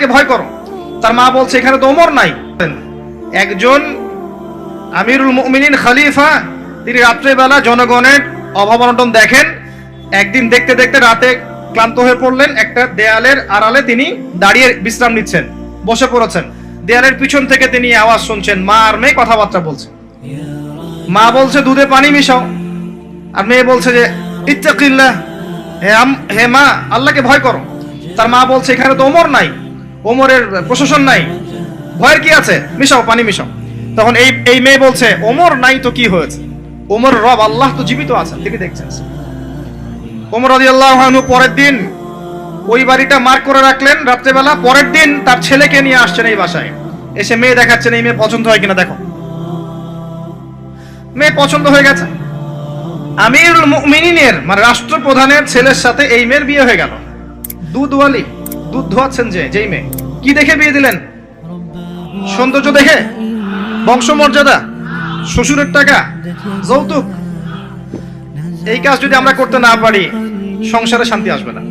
আল্লাহকে ভয় করো। তার মা বলছে এখানে তো ওমর নাই। একজন আমিরুল মুমিনিন খলিফা, তিনি রাত্রেবেলা জনগণের অভাব অনটন দেখেন। একদিন দেখতে দেখতে রাতে ক্লান্ত হয়ে পড়লেন, একটা দেয়ালের আড়ালে তিনি দাঁড়িয়ে বিশ্রাম নিচ্ছেন, বসে পড়েছেন। দেয়ালের পিছন থেকে তিনি আওয়াজ শুনছেন, মা আর মেয়ে কথাবার্তা বলছে। মা বলছে দুধে পানি মিশাও, আর মেয়ে বলছে যে ইত্তাকিল্লাহ, হে মা আল্লাহকে ভয় করো। তার মা বলছে এখানে তো ওমর নাই, ওমরের প্রশাসন নাই, ভয়ের কি আছে, মিশাও পানি মিশাও। তখন এই মেয়ে বলছে ওমর নাই তো কি হয়েছে, ওমর রব আল্লাহ তো জীবিত আছেন, তিনি দেখছেন। ওমর রাদিয়াল্লাহু আনহু পরের দিন ওই বাড়িটা মার্ক করে রাখলেন রাত্রেবেলা। পরের দিন তার ছেলেকে নিয়ে আসছেন এই বাসায়, এসে মেয়ে দেখাচ্ছেন, এই মেয়ে পছন্দ হয় কিনা দেখো। মেয়ে পছন্দ হয়ে গেছে। আমিরুল মুমিনিনের মানে রাষ্ট্রপ্রধানের ছেলের সাথে এই মেয়ের বিয়ে হয়ে গেল। দুধওয়ালি, দুধ ধোয়াচ্ছেন যেই মেয়ে। কি দেখে বিয়ে দিলেন? সৌন্দর্য দেখে? বংশমর্যাদা? শ্বশুরের টাকা? যৌতুক? এই কাজ যদি আমরা করতে না পারি, সংসারে শান্তি আসবে না।